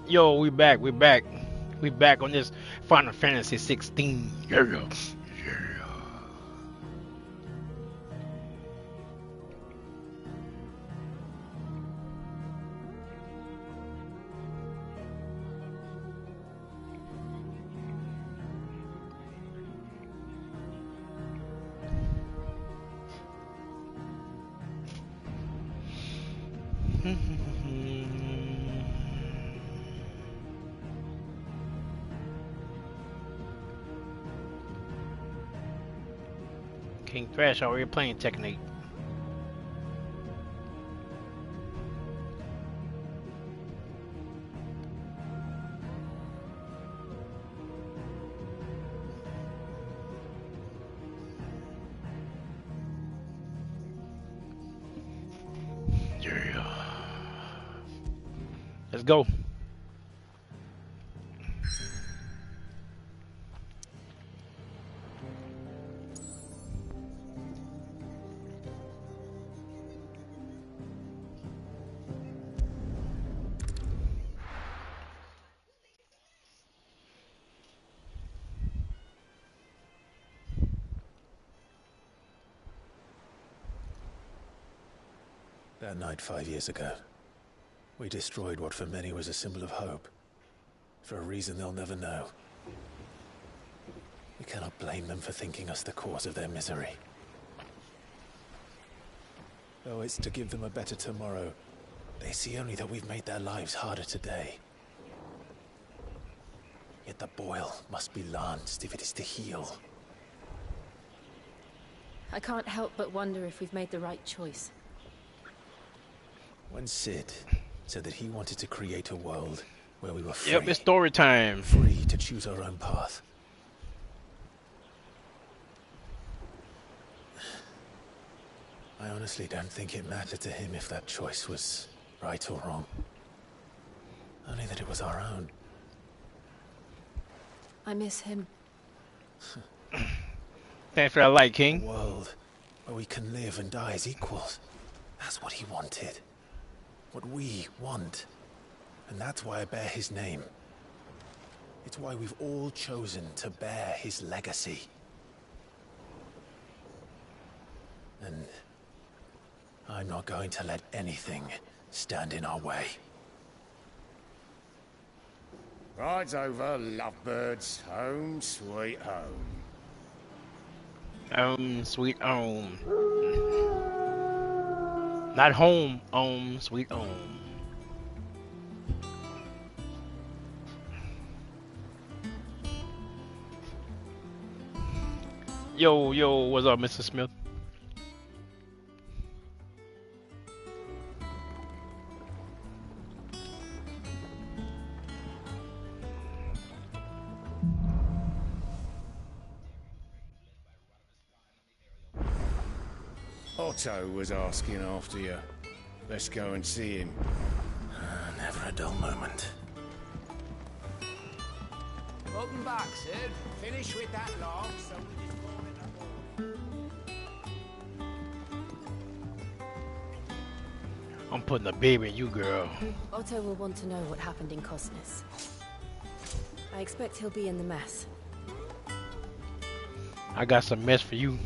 Yo, we back. We back on this Final Fantasy 16. Yeah. Yeah. King Thrash already playing Technique. Yeah. Let's go. That night 5 years ago, we destroyed what for many was a symbol of hope. For a reason they'll never know. We cannot blame them for thinking us the cause of their misery. Though it's to give them a better tomorrow, they see only that we've made their lives harder today. Yet the boil must be lanced if it is to heal. I can't help but wonder if we've made the right choice. When Sid said that he wanted to create a world where we were free, Yep, it's story time. Free to choose our own path. I honestly don't think it mattered to him if that choice was right or wrong. Only that it was our own. I miss him. Thanks for that light, A King. world where we can live and die as equals. That's what he wanted. What we want. And that's why I bear his name. It's why we've all chosen to bear his legacy. And I'm not going to let anything stand in our way. Ride's over, lovebirds. Home, sweet home. Sweet home. Not home, sweet home. Yo, what's up, Mr. Smith? Otto was asking after you. Let's go and see him. Never a dull moment. Welcome back, Sid. Finish with that log so we can call it a I'm putting a baby in you, girl. Otto will want to know what happened in Cosnes. I expect he'll be in the mess. I got some mess for you.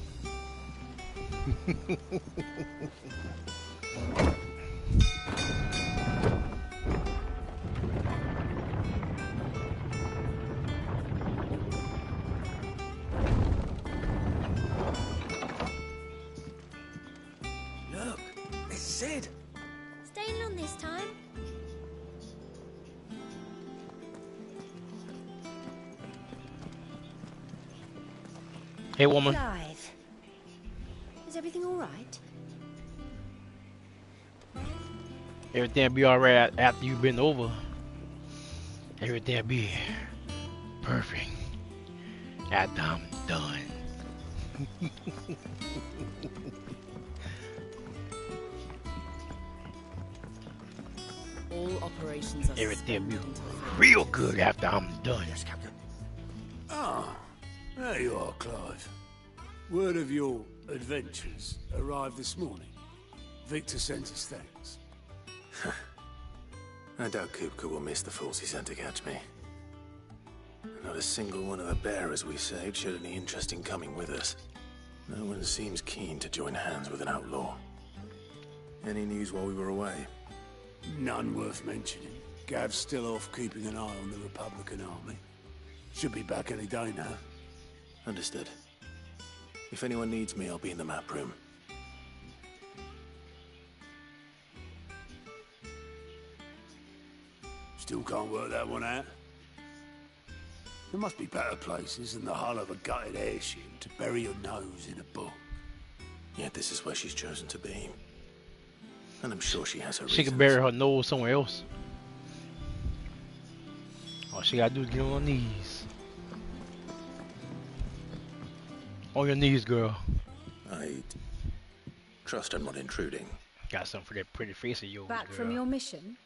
Look, it's Sid. Staying on this time? Hey, woman. Clive. Is everything all right? Everything be alright after you've been over. Everything be perfect after I'm done. All operations are Everything be suspended until further real notice. good after I'm done. Yes, Captain. Ah, there you are, Clive. Word of your adventures arrived this morning. Victor sent his thanks. I doubt Kupka will miss the fools he sent to catch me. Not a single one of the bearers we saved showed any interest in coming with us. No one seems keen to join hands with an outlaw. Any news while we were away? None worth mentioning. Gav's still off keeping an eye on the Republican army. Should be back any day now. Understood. If anyone needs me, I'll be in the map room. Still can't work that one out. There must be better places than the hull of a gutted airship to bury your nose in a book. Yet this is where she's chosen to be. And I'm sure she has her She reasons. can bury her nose somewhere else. All she gotta do is get on her knees. On your knees, girl. I trust I'm not intruding. Got something for that pretty face of yours, Back girl. from your mission?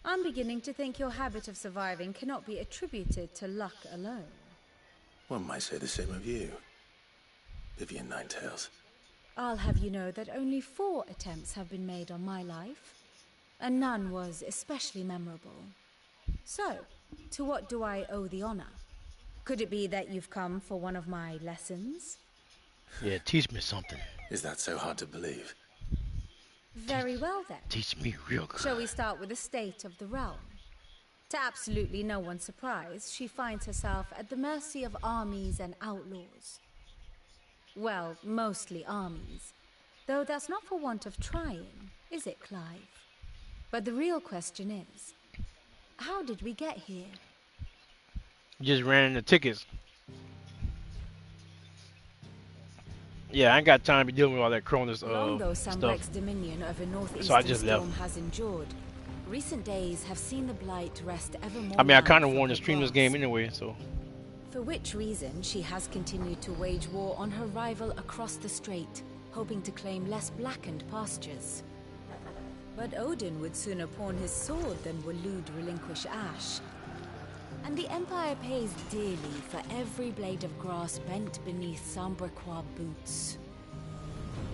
I'm beginning to think your habit of surviving cannot be attributed to luck alone. One might say the same of you, Vivian Ninetails. I'll have you know that only 4 attempts have been made on my life, and none was especially memorable. So, to what do I owe the honor? Could it be that you've come for one of my lessons? Yeah, teach me something. Is that so hard to believe? Very well then. Teach me real good. Shall we start with the state of the realm? To absolutely no one's surprise, she finds herself at the mercy of armies and outlaws. Well, mostly armies. Though that's not for want of trying, is it, Clive? But the real question is, how did we get here? Just ran the tickets. Yeah, I ain't got time to be dealing with all that Cronus Long though stuff. Sunbreak's dominion over northeastern So I just storm left. has endured, recent days have seen the blight rest ever more. I mean, I kind of loud wanted to from stream her this game grasp. anyway, so. For which reason she has continued to wage war on her rival across the strait, hoping to claim less blackened pastures. But Odin would sooner pawn his sword than Waloed relinquish Ash. And the Empire pays dearly for every blade of grass bent beneath Sambraquois boots.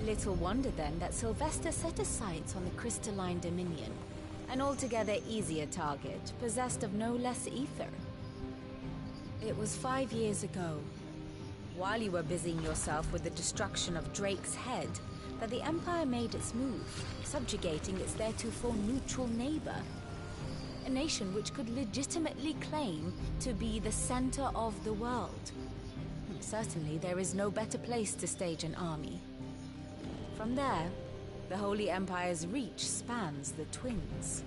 Little wonder then that Sylvester set his sights on the crystalline dominion, an altogether easier target, possessed of no less ether. It was 5 years ago, while you were busying yourself with the destruction of Drake's head, that the Empire made its move, subjugating its theretofore neutral neighbor. A nation which could legitimately claim to be the center of the world. Certainly there is no better place to stage an army. From there, the Holy Empire's reach spans the Twins.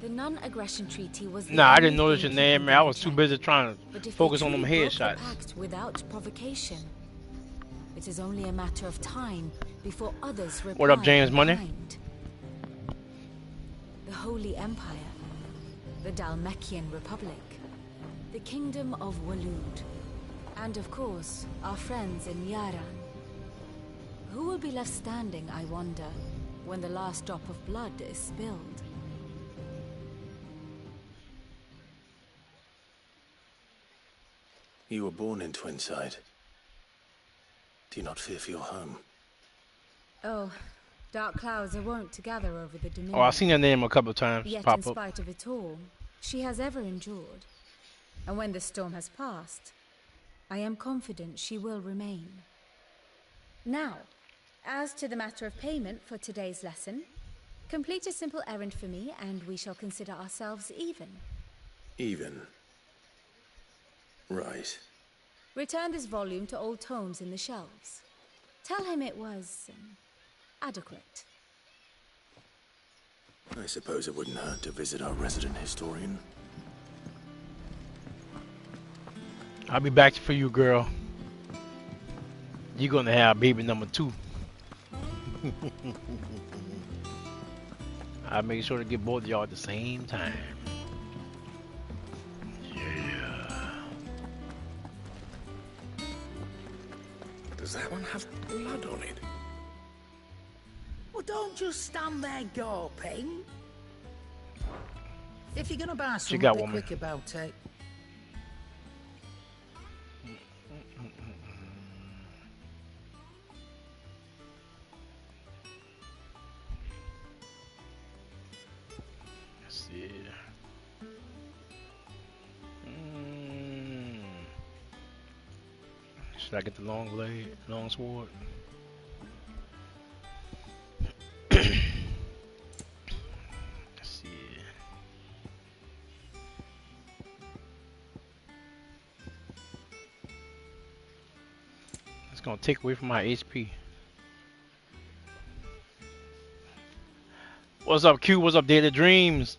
The non-aggression treaty was the Nah, I only didn't notice your thing name, keeping man. I them was too checked. busy trying But to if focus they on them truly broke the headshots. pact without provocation, it is only a matter of time before others reply What up, James in Money? kind. The Holy Empire, the Dalmekian Republic, the Kingdom of Waloed, and of course, our friends in Yaran. Who will be left standing, I wonder, when the last drop of blood is spilled? You were born in Twinside. Do you not fear for your home? Oh, dark clouds are wont to gather over the Dominion. Oh, I've seen your name a couple of times Yet in pop up. spite of it all, she has ever endured. And when the storm has passed, I am confident she will remain. Now, as to the matter of payment for today's lesson, complete a simple errand for me and we shall consider ourselves even. Even. Right. Return this volume to old tomes in the shelves. Tell him it was adequate. I suppose it wouldn't hurt to visit our resident historian. I'll be back for you, girl. You're gonna have baby number 2. I'll make sure to get both of y'all at the same time. Yeah. Does that one have blood on it? Well, don't just stand there gawping. If you're gonna buy something, got be woman. quick about it. Let's see. Should I get the long blade, long sword? Let's see. It's gonna take away from my HP. What's up, Q? What's up, Daily Dreams?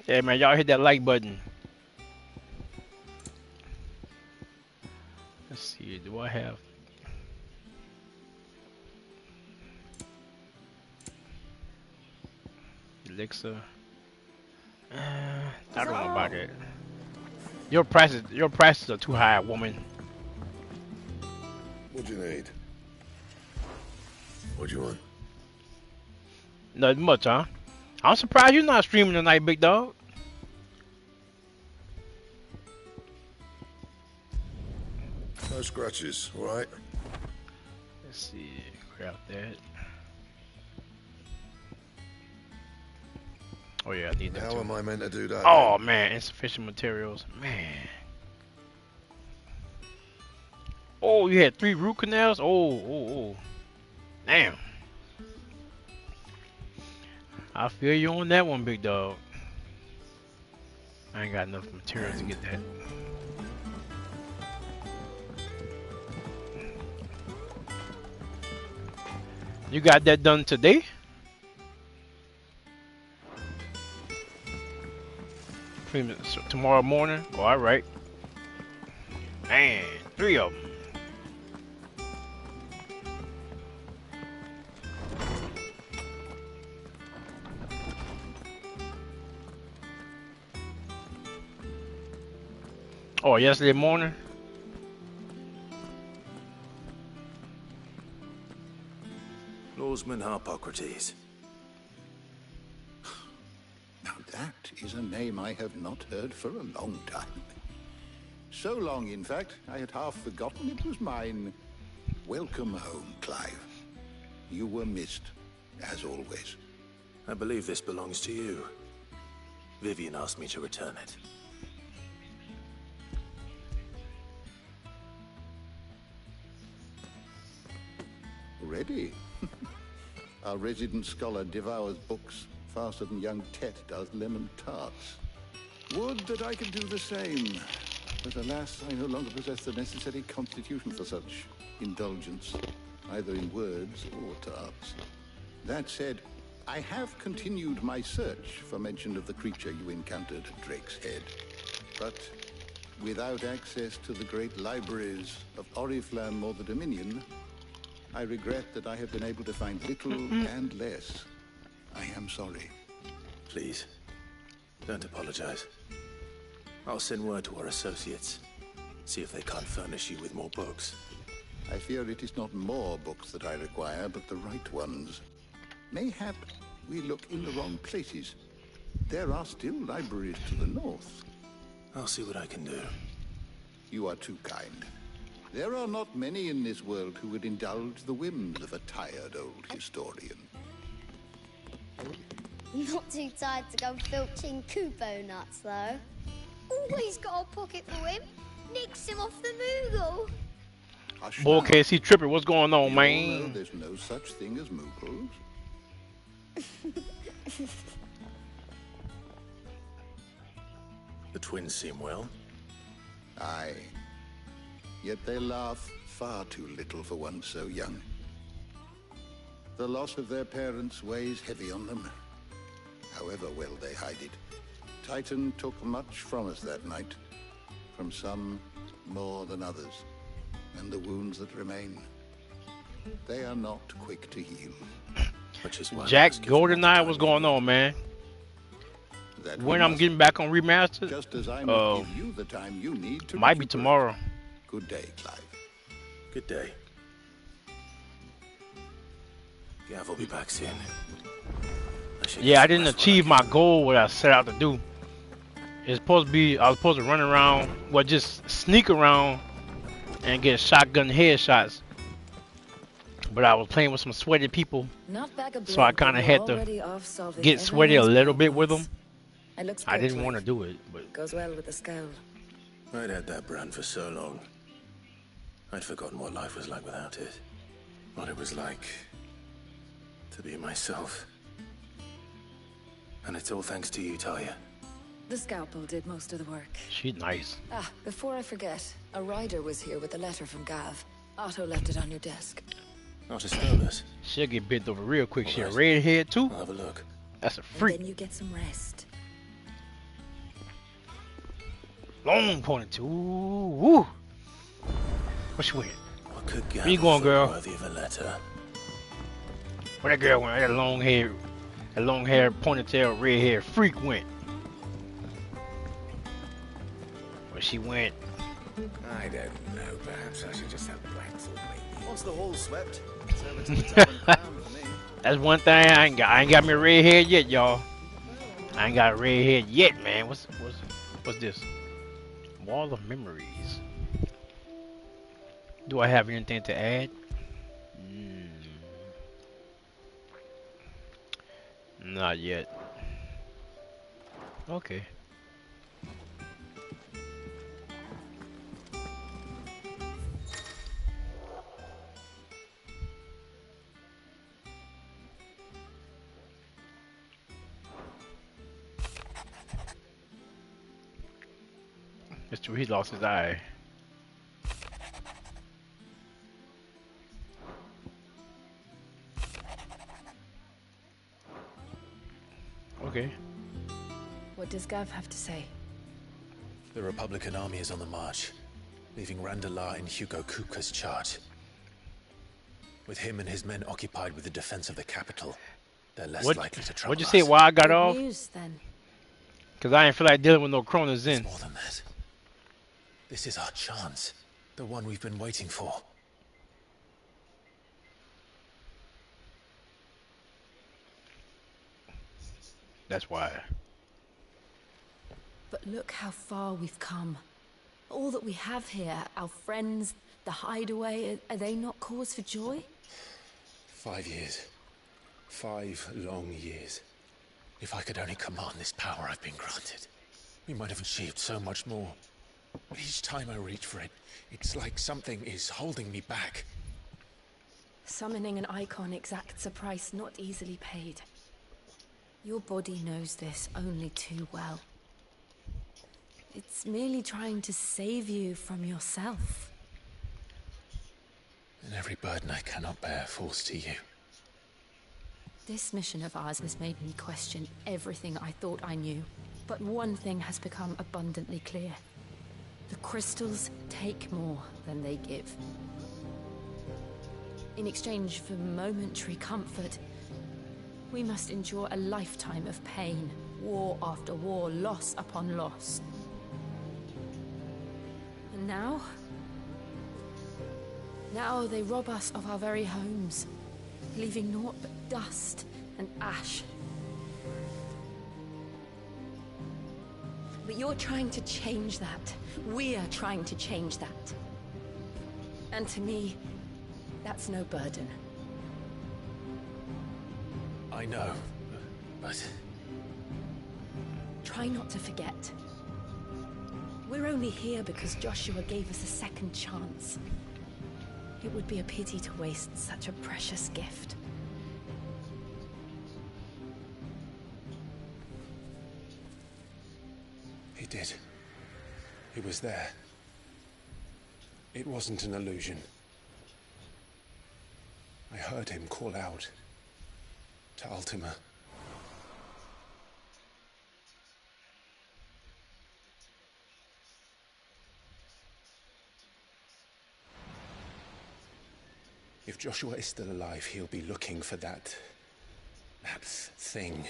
Yeah, man, y'all hit that like button. Let's see, do I have... Elixir? I don't know about it. Your prices are too high, woman. What do you need? What do you want? Nothing much, huh? I'm surprised you're not streaming tonight, big dog. No scratches, all right? Let's see, grab that. Oh yeah, I need that. How too. am I meant to do that? Oh man, insufficient materials, man. Oh, you had 3 root canals. Oh, damn. I feel you on that one, big dog. I ain't got enough materials to get that. You got that done today? Tomorrow morning? Oh, all right. Man, 3 of them. Oh, yesterday morning? Norseman Harpocrates. Now that is a name I have not heard for a long time. So long, in fact, I had half forgotten it was mine. Welcome home, Clive. You were missed, as always. I believe this belongs to you. Vivian asked me to return it. Ready? Our resident scholar devours books faster than young Tet does lemon tarts. Would that I could do the same. But alas, I no longer possess the necessary constitution for such indulgence, either in words or tarts. That said, I have continued my search for mention of the creature you encountered at Drake's Head. But without access to the great libraries of Oriflamme or the Dominion, I regret that I have been able to find little and less. I am sorry. Please, don't apologize. I'll send word to our associates. See if they can't furnish you with more books. I fear it is not more books that I require, but the right ones. Mayhap we look in the wrong places. There are still libraries to the north. I'll see what I can do. You are too kind. There are not many in this world who would indulge the whims of a tired old historian. Not too tired to go filching Kupo nuts, though. Always got a pocket for him. Nicks him off the Moogle. Boy, KC Tripper, what's going on, You man? all know there's no such thing as Moogles. The twins seem well. Aye. Yet they laugh far too little for one so young. The loss of their parents weighs heavy on them, however well they hide it. Titan took much from us that night, from some more than others, and the wounds that remain, they are not quick to heal. Which is why Jack GoldenEye, what's going on, man? That When we I'm must, getting back on remastered, just as I must give you the time you need to might be recuperate. tomorrow. Good day, Clive. Good day. Gav will be back soon. Yeah, I didn't achieve my goal, what I set out to do. It's supposed to be, I was supposed to run around, well, just sneak around and get shotgun headshots. But I was playing with some sweaty people, so I kind of had to get sweaty a little bit with them. I didn't want to do it, but goes well with the scowl. I'd had that brand for so long. I'd forgotten what life was like without it. What it was like to be myself. And it's all thanks to you, Talia. The scalpel did most of the work. She's nice. Ah, before I forget, a rider was here with a letter from Gav. Otto left it on your desk. Not disturb us. She'll get bent over real quick. She a Alright. redhead too? I'll have a look. That's a And freak. then you get some rest. Long ponytail. Ooh, woo. Where she went? What could Gav Where you going, have girl? worthy of a letter? Where that girl went? That long hair, ponytail, red hair freak went. Where she went? I don't know. Perhaps I should just have Blatzel maybe. Once the hall's swept, serve it to the top and crown for me. That's one thing I ain't got. I ain't got me a red hair yet, y'all. I ain't got a red hair yet, man. What's this? Wall of memories. Do I have anything to add? Not yet. Okay. It's true, he lost his eye. Okay. What does Gav have to say? The Republican army is on the march, leaving Randalar in Hugo Kupka's charge. With him and his men occupied with the defense of the capital, they're less likely to trouble What'd you say? us. Why I got Good off? news, then. Cause I ain't feel like dealing with no Kronas in. It's more than that. This is our chance, the one we've been waiting for. That's why. But look how far we've come. All that we have here, our friends, the hideaway, are they not cause for joy? 5 years. 5 long years. If I could only command this power I've been granted, we might have achieved so much more. But each time I reach for it, it's like something is holding me back. Summoning an icon exacts a price not easily paid. Your body knows this only too well. It's merely trying to save you from yourself. And every burden I cannot bear falls to you. This mission of ours has made me question everything I thought I knew. But one thing has become abundantly clear. The crystals take more than they give. In exchange for momentary comfort, we must endure a lifetime of pain, war after war, loss upon loss. And now they rob us of our very homes, leaving naught but dust and ash. But you're trying to change that. We're trying to change that. And to me, that's no burden. I know, but... Try not to forget. We're only here because Joshua gave us a second chance. It would be a pity to waste such a precious gift. He did. He was there. It wasn't an illusion. I heard him call out to Ultima. If Joshua is still alive, he'll be looking for that thing.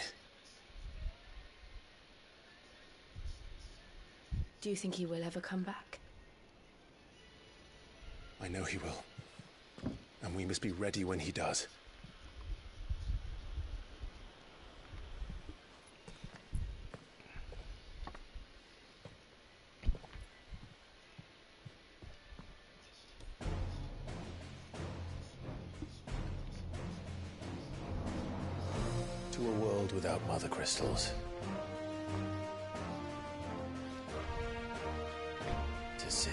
Do you think he will ever come back? I know he will. And we must be ready when he does. To a world without mother crystals. To Sid.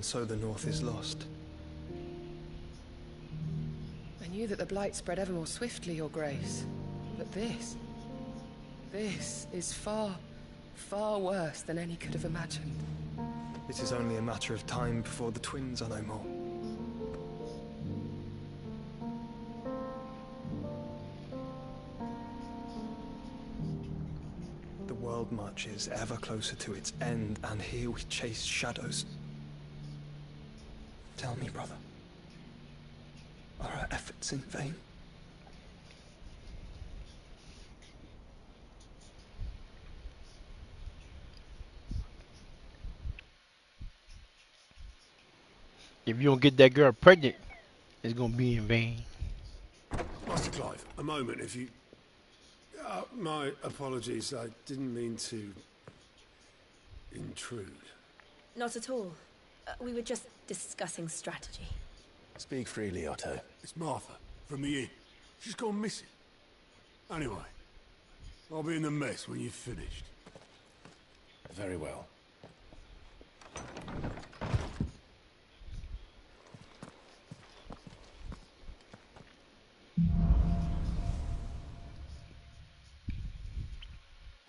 And so the North is lost. I knew that the Blight spread ever more swiftly, Your Grace. But this is far, far worse than any could have imagined. It is only a matter of time before the twins are no more. The world marches ever closer to its end, and here we chase shadows. Tell me, brother, are our efforts in vain? If you don't get that girl pregnant, it's gonna be in vain. Master Clive, a moment, if you... my apologies, I didn't mean to... intrude. Not at all. We were just discussing strategy. Speak freely, Otto. It's Martha, from the inn. She's gone missing. Anyway, I'll be in the mess when you've finished. Very well.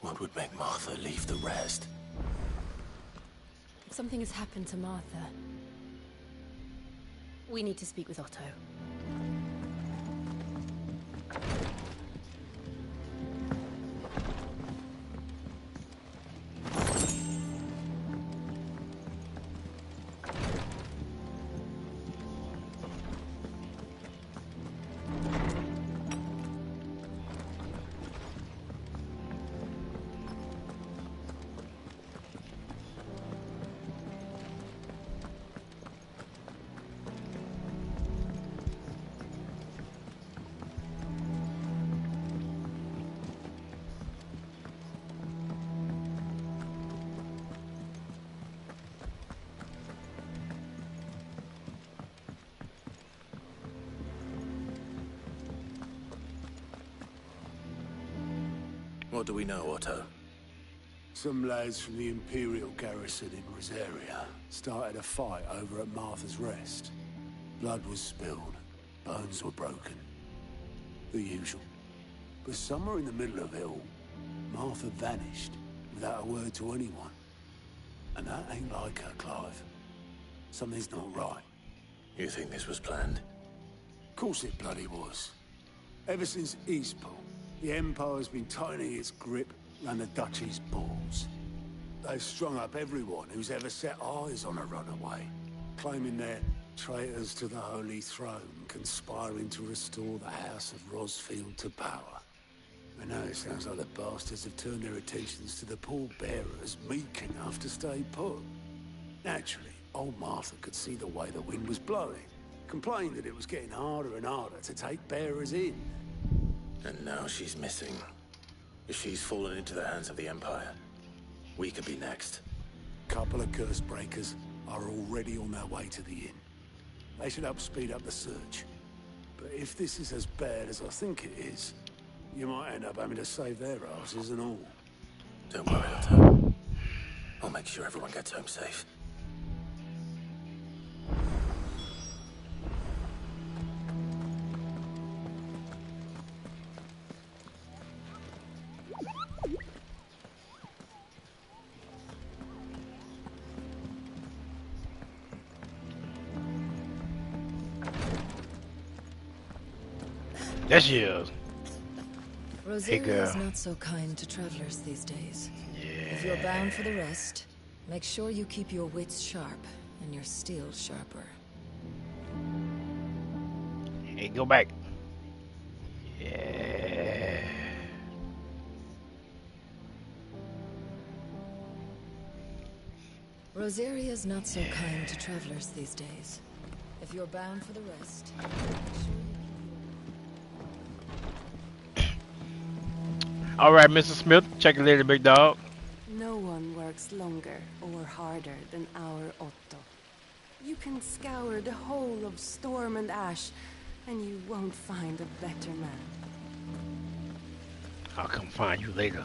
What would make Martha leave the rest? Something has happened to Martha. We need to speak with Otto. What do we know, Otto? Some lads from the Imperial garrison in Rosaria started a fight over at Martha's Rest. Blood was spilled, bones were broken. The usual. But somewhere in the middle of it all, Martha vanished without a word to anyone. And that ain't like her, Clive. Something's not right. You think this was planned? Of course it bloody was. Ever since Eastpool, the Empire's been tightening its grip around the Duchy's balls. They've strung up everyone who's ever set eyes on a runaway, claiming they're traitors to the Holy Throne, conspiring to restore the House of Rosfield to power. And now it sounds like the bastards have turned their attentions to the pallbearers meek enough to stay put. Naturally, old Martha could see the way the wind was blowing, complained that it was getting harder and harder to take bearers in. And now she's missing. If she's fallen into the hands of the Empire, we could be next. Couple of curse breakers are already on their way to the inn. They should help speed up the search. But if this is as bad as I think it is, you might end up having to save their asses and all. Don't worry, Otto. I'll make sure everyone gets home safe. There she is. Rosaria is not so kind to travelers these days. Yeah. If you're bound for the rest, make sure you keep your wits sharp and your steel sharper. Hey, go back. Yeah. Rosaria is not so kind to travelers these days. If you're bound for the rest, make sure you... All right, Mr. Smith, check it later, big dog. No one works longer or harder than our Otto. You can scour the whole of Storm and Ash, and you won't find a better man. I'll come find you later.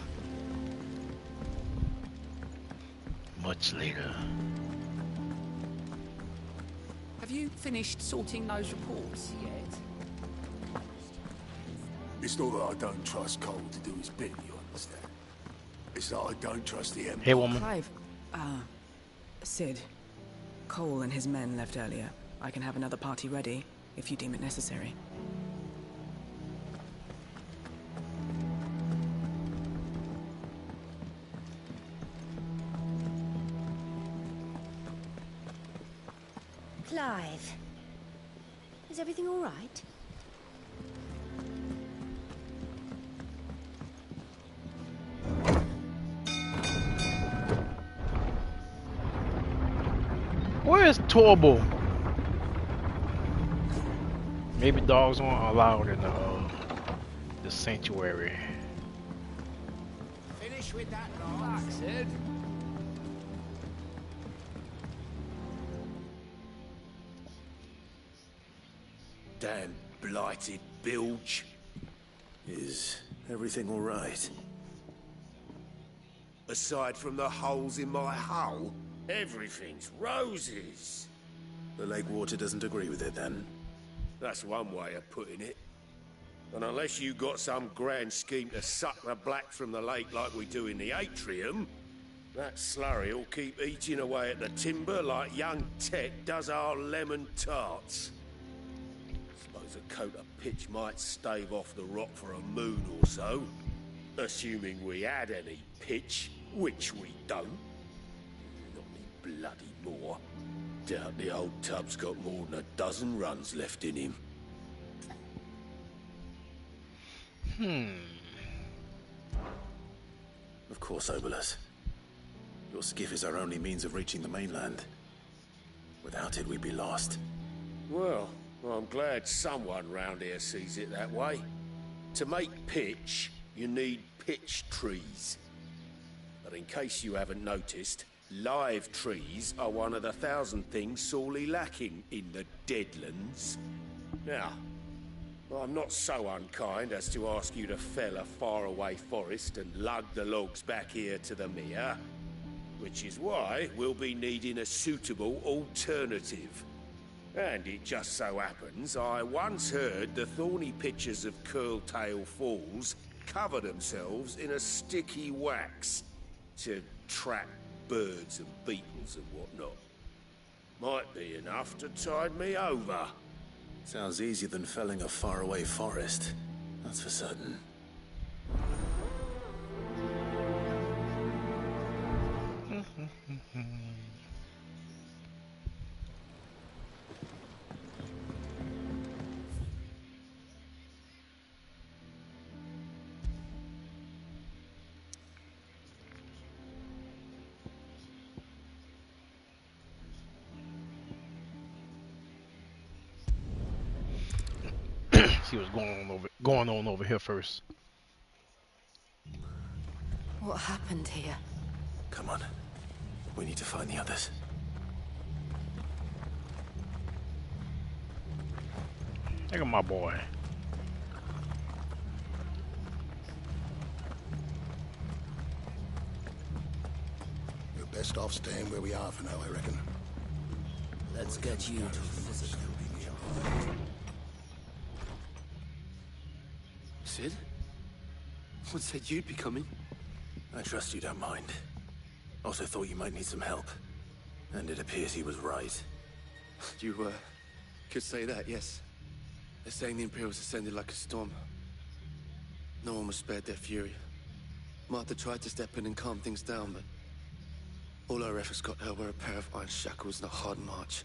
Much later. Have you finished sorting those reports yet? It's not that I don't trust Cole to do his bit, you understand? It's that I don't trust the Empire. Hey, woman. Clive, Sid. Cole and his men left earlier. I can have another party ready, if you deem it necessary. Clive, is everything all right? Where's Torbo? Maybe dogs aren't allowed in the sanctuary. Finish with that log, Sid. Damn blighted bilge. Is everything all right? Aside from the holes in my hull, everything's roses. The lake water doesn't agree with it, then? That's one way of putting it. And unless you got some grand scheme to suck the black from the lake like we do in the atrium, that slurry will keep eating away at the timber like young Tet does our lemon tarts. Suppose a coat of pitch might stave off the rot for a moon or so, assuming we had any pitch, which we don't. Not me bloody more. Doubt the old tub's got more than a dozen runs left in him. Of course, Obolus. Your skiff is our only means of reaching the mainland. Without it, we'd be lost. Well, I'm glad someone round here sees it that way. To make pitch, you need pitch trees. But in case you haven't noticed, live trees are one of the 1,000 things sorely lacking in the Deadlands. Now, I'm not so unkind as to ask you to fell a faraway forest and lug the logs back here to the mere, which is why we'll be needing a suitable alternative. And it just so happens I once heard the thorny pitchers of Curltail Falls cover themselves in a sticky wax to trap birds and beetles and whatnot. Might be enough to tide me over. Sounds easier than felling a faraway forest. That's for certain. See what's going on over here first. What happened here? Come on. We need to find the others. Look at my boy. We're best off staying where we are for now, I reckon. Let's get you to physical. Sid? What said you'd be coming? I trust you don't mind. Also thought you might need some help. And it appears he was right. You, could say that, yes. They're saying the Imperials ascended like a storm. No one was spared their fury. Martha tried to step in and calm things down, but all our efforts got her were a pair of iron shackles and a hard march.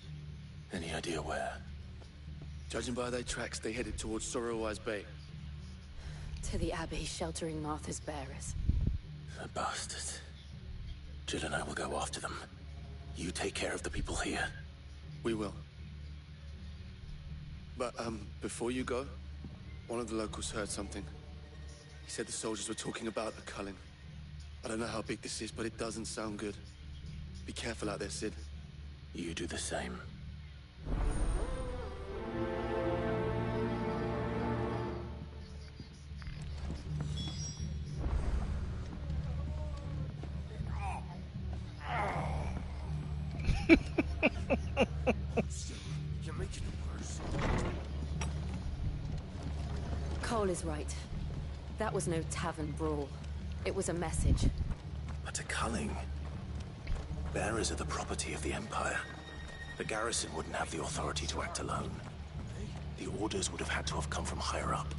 Any idea where? Judging by their tracks, they headed towards Sorrowwise Bay. To the Abbey, sheltering Martha's bearers. The bastards. Jill and I will go after them. You take care of the people here. We will. But, before you go, one of the locals heard something. He said the soldiers were talking about a culling. I don't know how big this is, but it doesn't sound good. Be careful out there, Sid. You do the same. Cole is right. That was no tavern brawl. It was a message. But to Culling, bearers are the property of the Empire. The garrison wouldn't have the authority to act alone. The orders would have had to have come from higher up.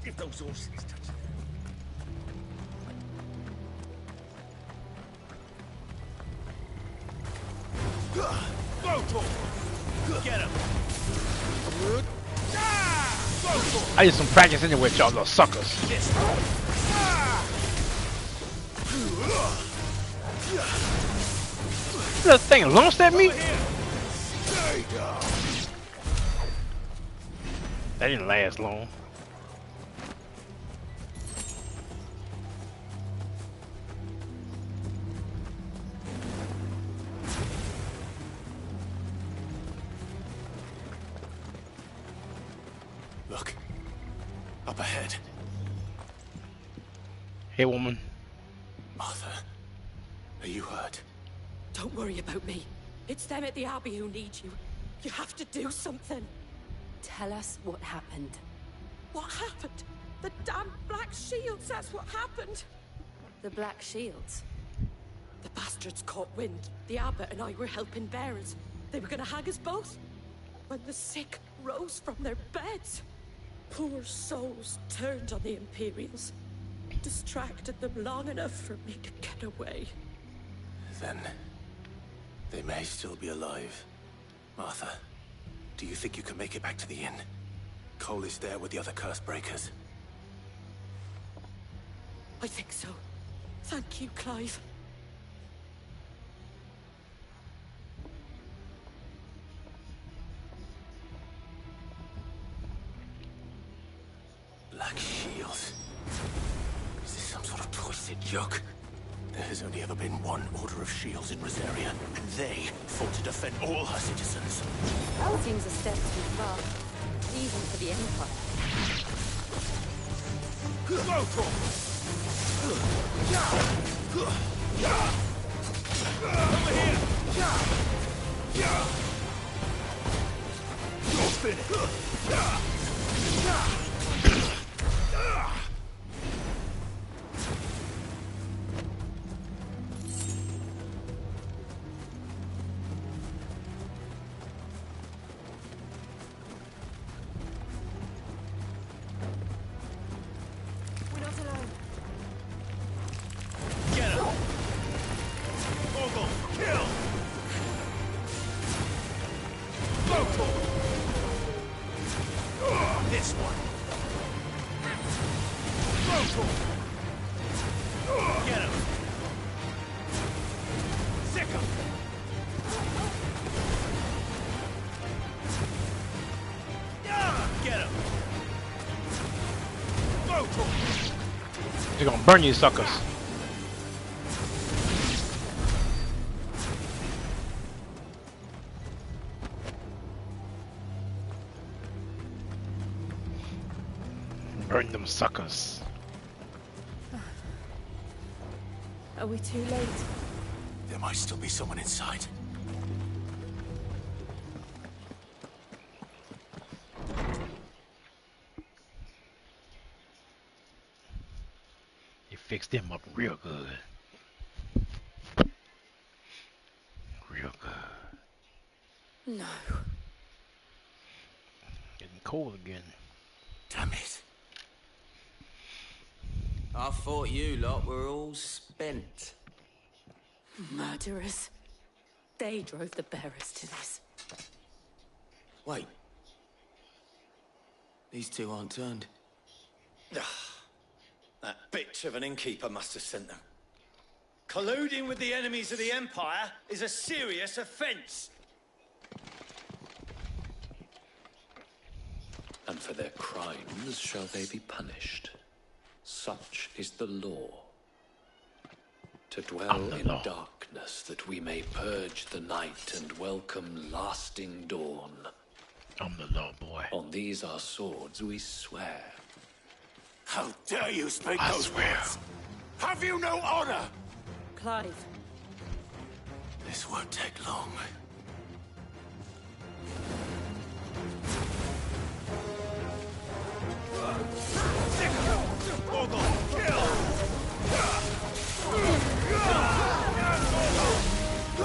If those horses touch Get him! I did some practice anyway, y'all little suckers. That thing launched at me? That didn't last long. Look. Up ahead. Hey, woman. Arthur, are you hurt? Don't worry about me. It's them at the Abbey who need you. You have to do something. Tell us what happened. What happened? The damn Black Shields, that's what happened. The Black Shields? The bastards caught wind. The abbot and I were helping bearers. They were gonna hang us both. When the sick rose from their beds, poor souls turned on the Imperials. Distracted them long enough for me to get away. Then they may still be alive. Martha, do you think you can make it back to the inn? Cole is there with the other curse breakers. I think so. Thank you, Clive. Black Shields. Is this some sort of twisted joke? There has only ever been one Order of Shields in Rosaria, and they fought to defend all her citizens. That seems a step too far, even for the Empire. Over here! We're not alone. Get him! Ogle, kill! Local! This one! Local! Get him! Sick him! Get him! Local! They're gonna burn you suckers. Burn them suckers. Are we too late? There might still be someone inside. You fixed them up real good. Real good. No. Getting cold again. Damn it. I thought you lot were all spent. Murderers. They drove the bearers to this. Wait. These two aren't turned. That bitch of an innkeeper must have sent them. Colluding with the enemies of the Empire is a serious offense. And for their crimes shall they be punished. Such is the law. To dwell in darkness that we may purge the night and welcome lasting dawn. I'm the Lord boy. On these our swords we swear. How dare you speak I those swear. words? Have you no honor? Clive. This won't take long.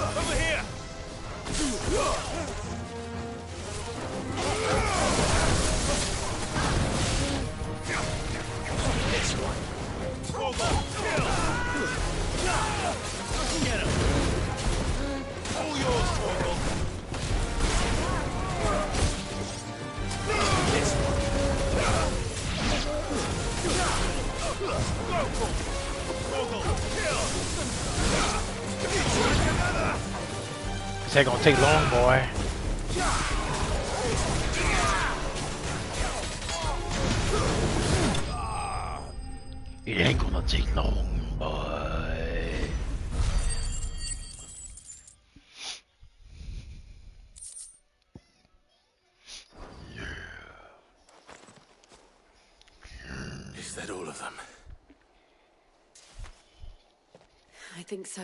Over here! This one. Get him! All yours, Torgal! This one. This ain't gonna take long, boy. It ain't gonna take long, boy. Is that all of them? I think so.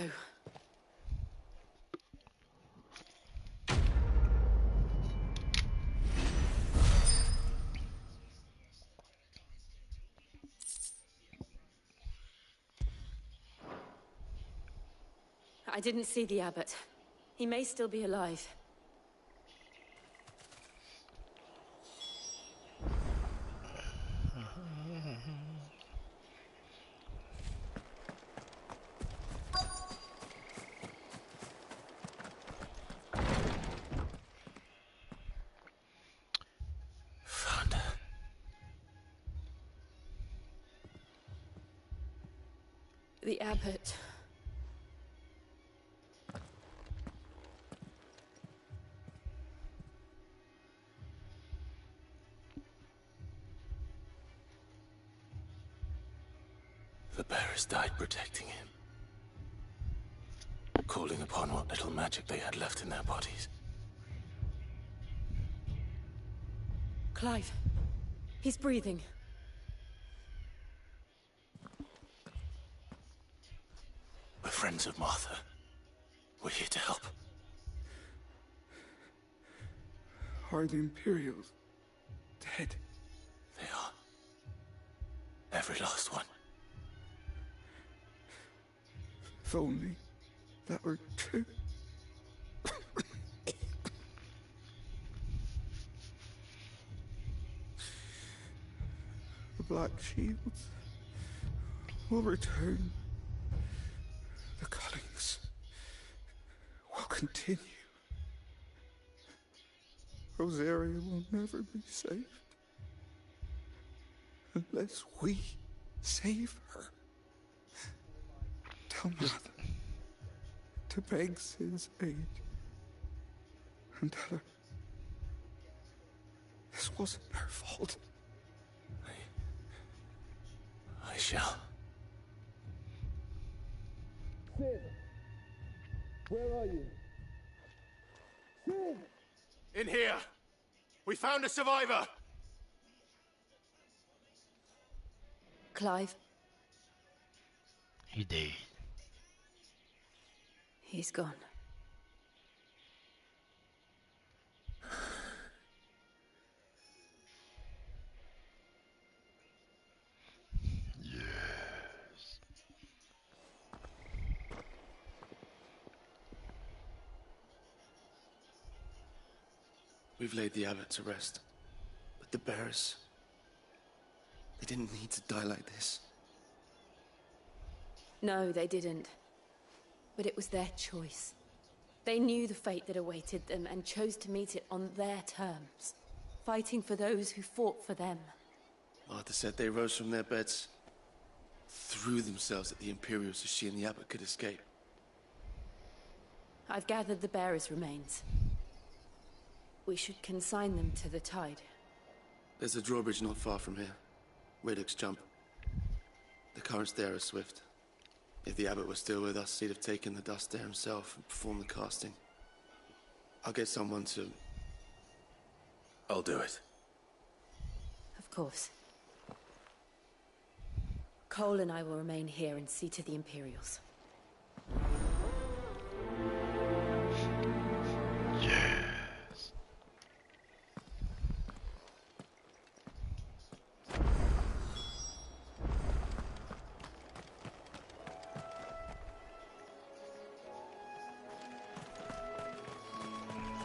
I didn't see the abbot. He may still be alive. Found her. The abbot. The bearers died protecting him, calling upon what little magic they had left in their bodies. Clive. He's breathing. We're friends of Martha. We're here to help. Are the Imperials dead? They are. Every last one. If only that were true. The Black Shields will return. The cuttings will continue. Rosaria will never be saved unless we save her. Tell Mother to beg Sid's aid and tell her this wasn't her fault. I shall. Sid! Where are you? Sid! In here! We found a survivor! Clive. He did. He's gone. Yes. We've laid the abbot to rest. But the bearers... they didn't need to die like this. No, they didn't. But it was their choice. They knew the fate that awaited them and chose to meet it on their terms, fighting for those who fought for them. Martha said they rose from their beds, threw themselves at the Imperials so she and the abbot could escape. I've gathered the bearers' remains. We should consign them to the tide. There's a drawbridge not far from here. Reddock's Jump. The currents there are swift. If the abbot were still with us, he'd have taken the dust there himself and performed the casting. I'll get someone to... I'll do it. Of course. Cole and I will remain here and see to the Imperials. Yes.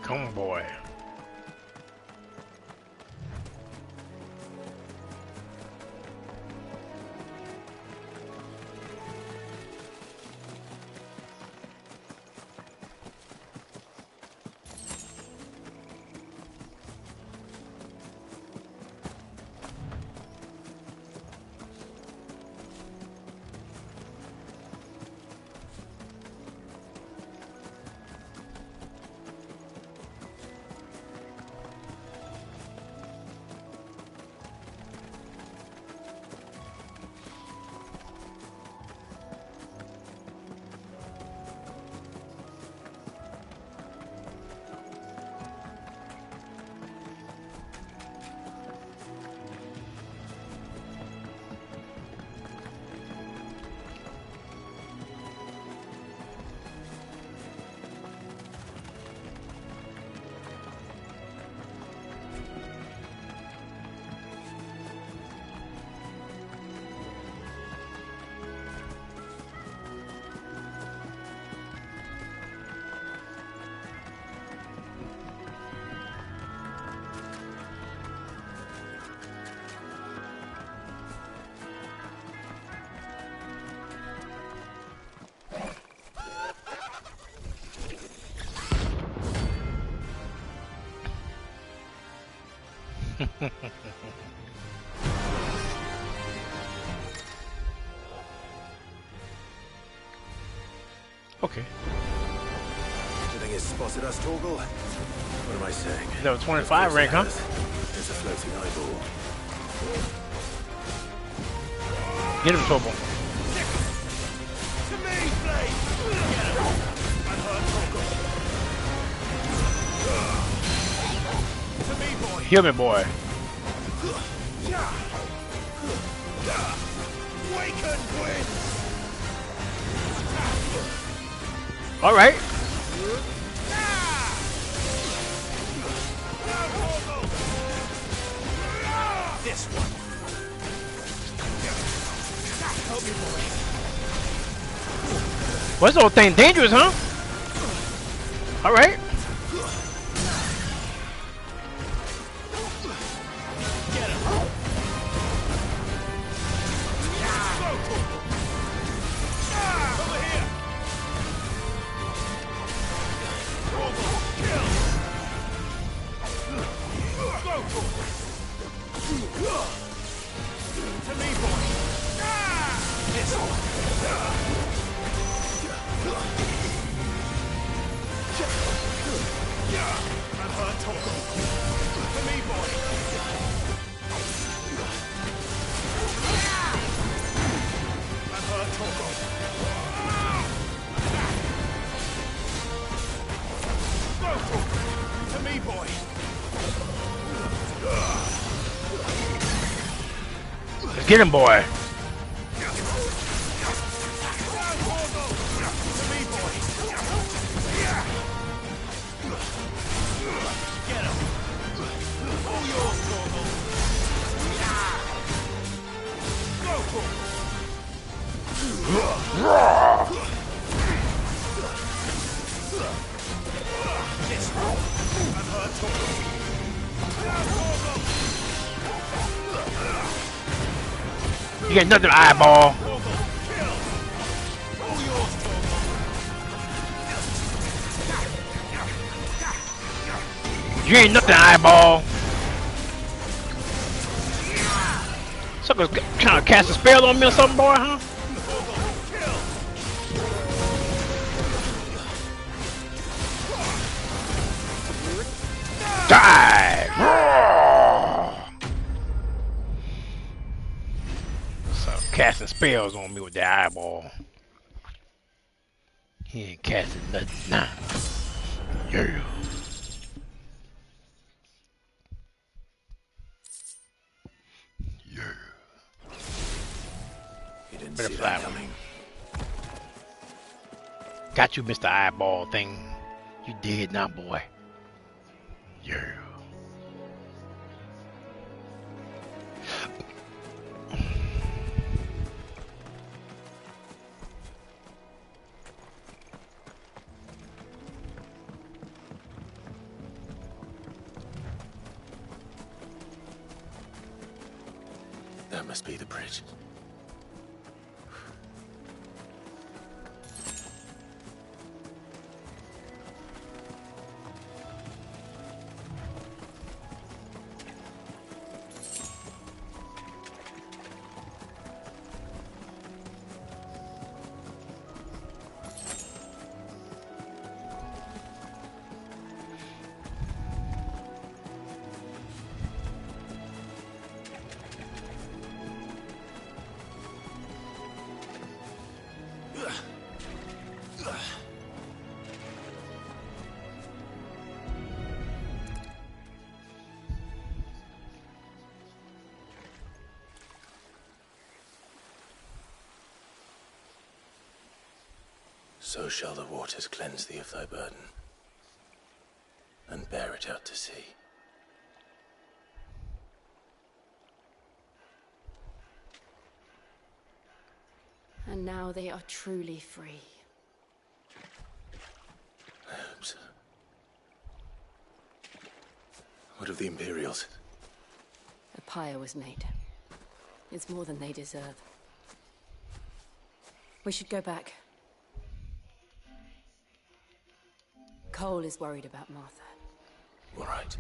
Come on, boy. Okay. You think it's spotted us, Torgal? What am I saying? Level 25 rank, huh? It's a floating eyeball. Get him, Torgal. To me, Blade! Get him! I'm hurt, Torgal. To me, boy! Heal me, boy. Waken wins! All right. This one. Help me, boy. Well, this whole thing dangerous, huh? All right. Get him. Over here. To me, boy. This one. I'm hurt, Torgal. To me, boy. I'm hurt, Torgal. To me, boy. Let's get him, boy. You got nothing, eyeball. You ain't nothing, eyeball. Sucker's trying to cast a spell on me or something, boy, huh? Die! So casting spells on me with the eyeball. He ain't casting nothing now. Yeah. didn't Better see fly that with coming. Got you, Mr. Eyeball thing. You dead now, boy. Yeah. That must be the bridge. So shall the waters cleanse thee of thy burden, and bear it out to sea. And now they are truly free. I hope so. What of the Imperials? A pyre was made. It's more than they deserve. We should go back. Cole is worried about Martha. All right.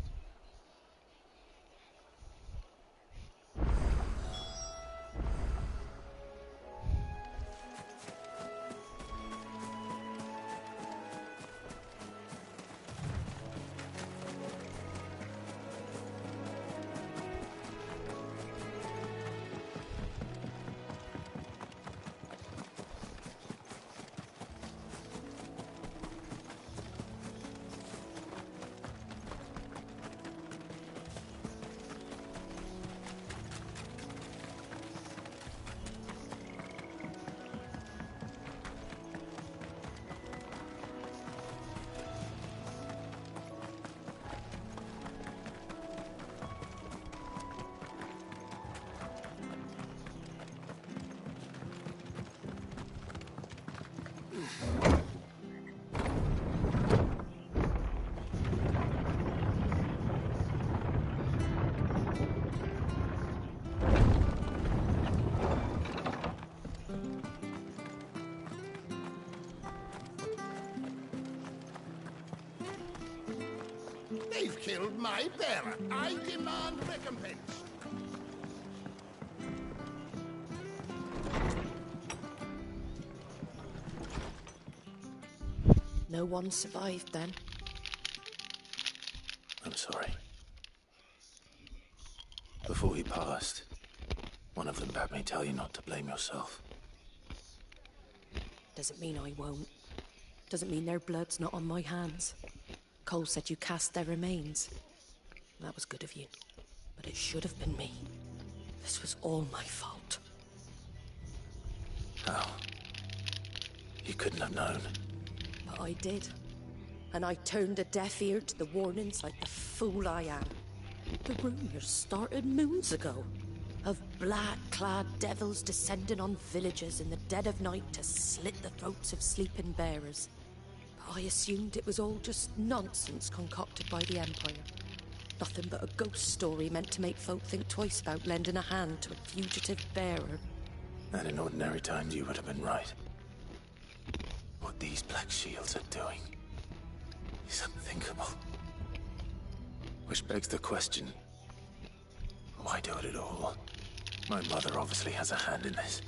They've killed my bearer. I demand recompense. No one survived then. I'm sorry. Before he passed, one of them bade me tell you not to blame yourself. Doesn't mean I won't. Doesn't mean their blood's not on my hands. Cole said you cast their remains. That was good of you. But it should have been me. This was all my fault. How? You couldn't have known. But I did. And I turned a deaf ear to the warnings like the fool I am. The rumors started moons ago. Of black-clad devils descending on villages in the dead of night to slit the throats of sleeping bearers. But I assumed it was all just nonsense concocted by the Empire. Nothing but a ghost story meant to make folk think twice about lending a hand to a fugitive bearer. And in ordinary times you would have been right. What these Black Shields are doing is unthinkable. Which begs the question, why do it at all? My mother obviously has a hand in this.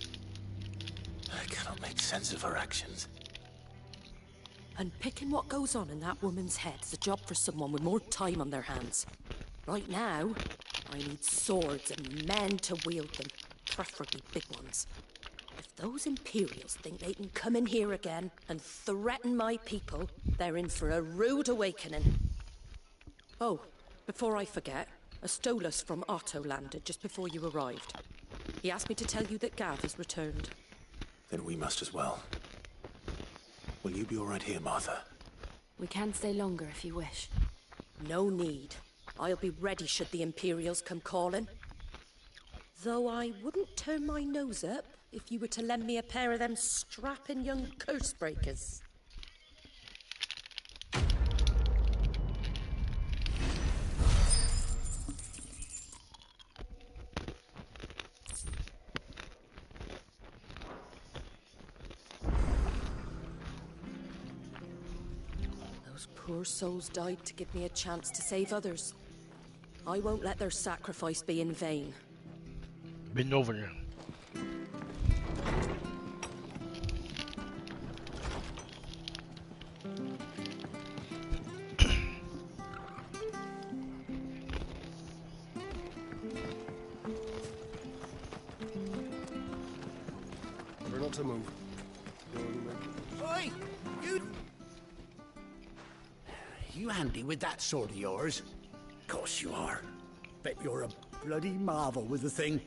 I cannot make sense of her actions. And picking what goes on in that woman's head is a job for someone with more time on their hands. Right now, I need swords and men to wield them, preferably big ones. If those Imperials think they can come in here again and threaten my people, they're in for a rude awakening. Oh, before I forget, a Stolas from Otto landed just before you arrived. He asked me to tell you that Gav has returned. Then we must as well. Will you be all right here, Martha? We can stay longer if you wish. No need. I'll be ready should the Imperials come calling. Though I wouldn't turn my nose up if you were to lend me a pair of them strapping young curse breakers. Those poor souls died to give me a chance to save others. I won't let their sacrifice be in vain. Been over there. We're not to move. Oi! You handy with that sword of yours? Course you are. Bet you're a bloody marvel with the thing.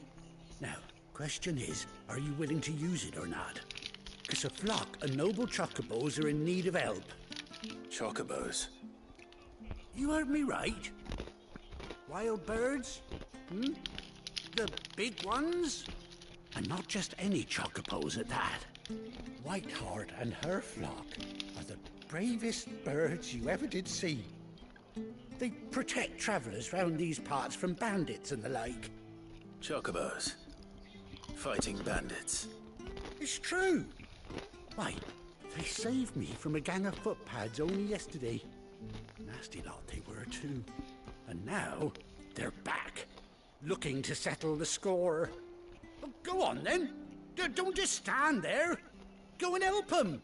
Now, question is, are you willing to use it or not? Because a flock of noble chocobos are in need of help. Chocobos? You heard me right. Wild birds? Hmm? The big ones? And not just any chocobos at that. Whiteheart and her flock are the bravest birds you ever did see. They protect travellers round these parts from bandits and the like. Chocobos? Fighting bandits? It's true. Why, they saved me from a gang of footpads only yesterday. Nasty lot they were too. And now, they're back, looking to settle the score. Oh, go on then. Don't just stand there. Go and help them.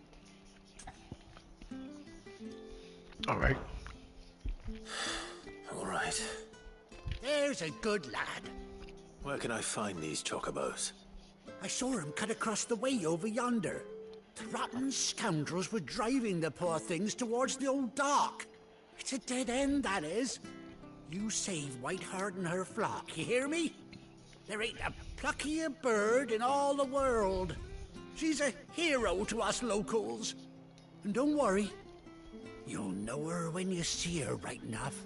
All right. All right. There's a good lad. Where can I find these chocobos? I saw him cut across the way over yonder. The rotten scoundrels were driving the poor things towards the old dock. It's a dead end, that is. You save Whiteheart and her flock, you hear me? There ain't a pluckier bird in all the world. She's a hero to us locals. And don't worry, you'll know her when you see her right enough.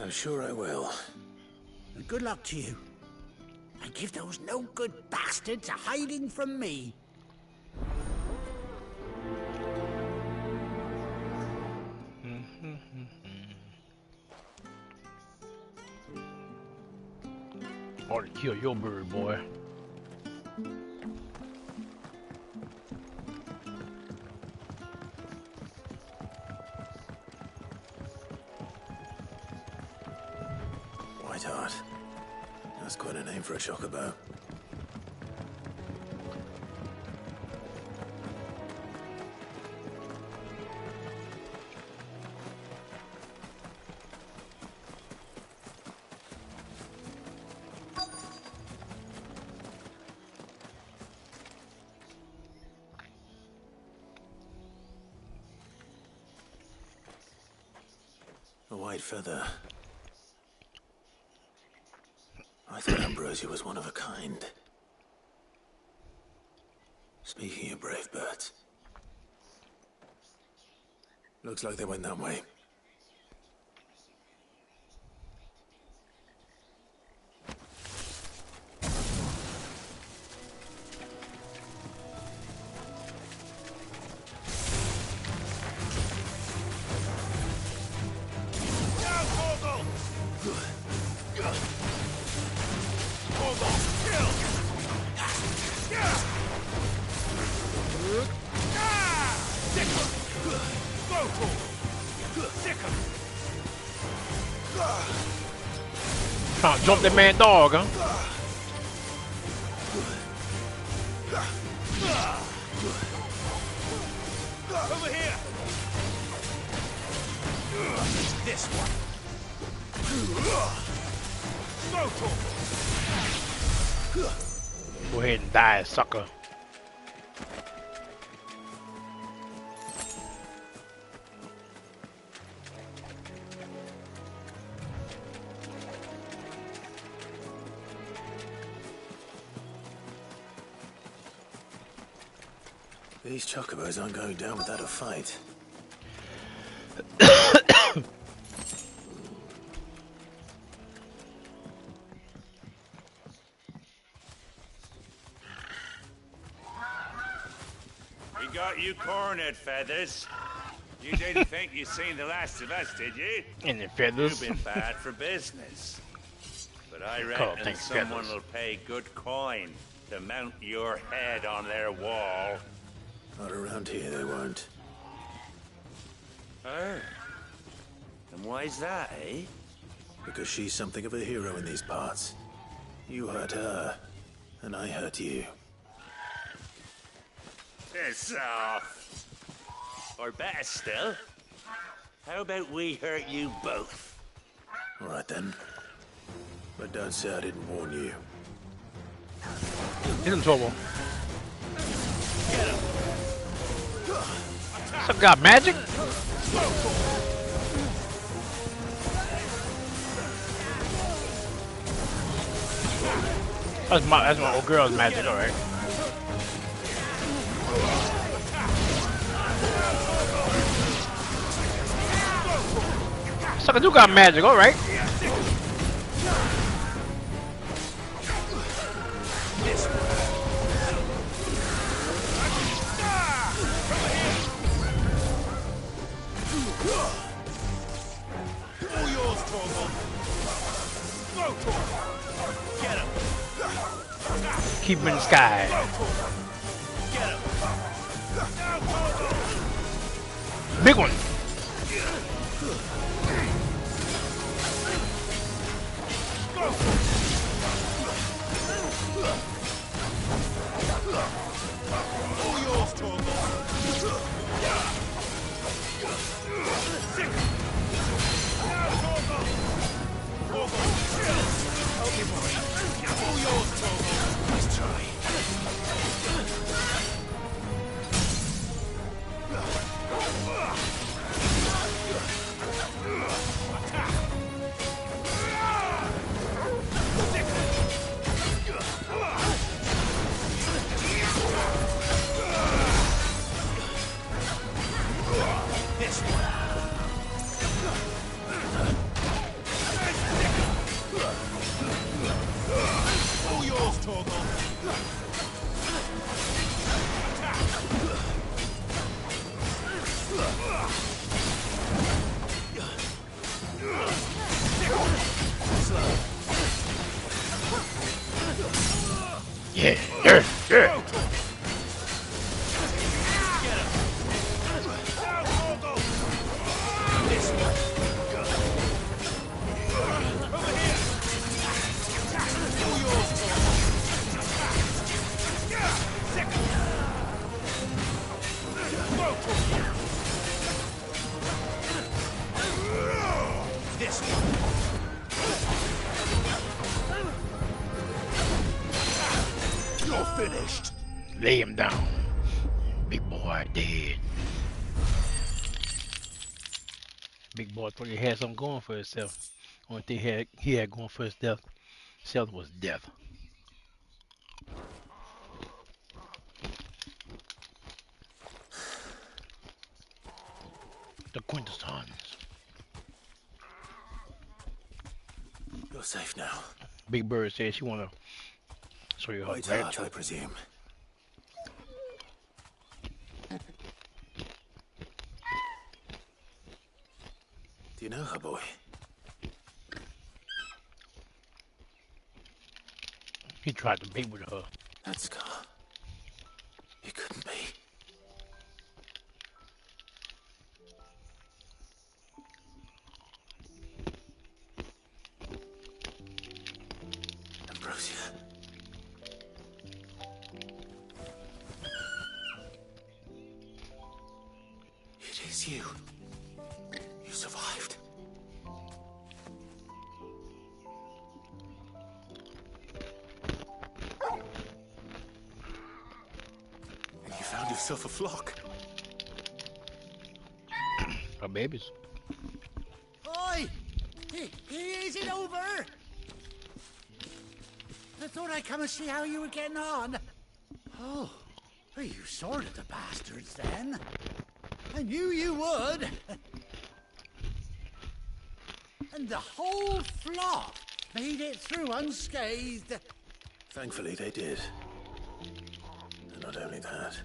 I'm sure I will. And good luck to you. And give those no-good bastards a hiding from me. Or to kill your bird, boy. Whiteheart. That's quite a name for a chocobo. A white feather. I thought Ambrosia was one of a kind. Speaking of brave birds. Looks like they went that way. Trying to jump that man dog, huh? Over here! This one. Go ahead and die, sucker. These chocobos aren't going down without a fight. We got you cornered, Feathers. You didn't think you'd seen the last of us, did you? And the Feathers. You've been bad for business. But I Call reckon things someone Feathers. will pay good coin to mount your head on their wall. Not around here, they won't. Oh. And why's that, eh? Because she's something of a hero in these parts. You hurt her, and I hurt you. Piss off. Or better still, how about we hurt you both? All right then. But don't say I didn't warn you. He's in trouble. Some got magic? That's my old girl's magic, alright. Sucker do got magic, alright. Keep him in the sky. Big one. Yeah, yeah, yeah. You're finished. Lay him down. Big boy dead. Big boy thought he had something going for himself. Only thing he had going for himself was death. The quintessence. You're safe now. Big Bird said she wanna show you her White Heart, I grandchildren. presume. Do you know her, boy? He tried to mate with her. That scar. It couldn't be. Ambrosia. It is you. You survived. And you found yourself a flock. Her babies. Oi! Is it over? I thought I'd come and see how you were getting on. Oh, Well, you sorted the bastards then. I knew you would. And the whole flock made it through unscathed. Thankfully they did. And not only that.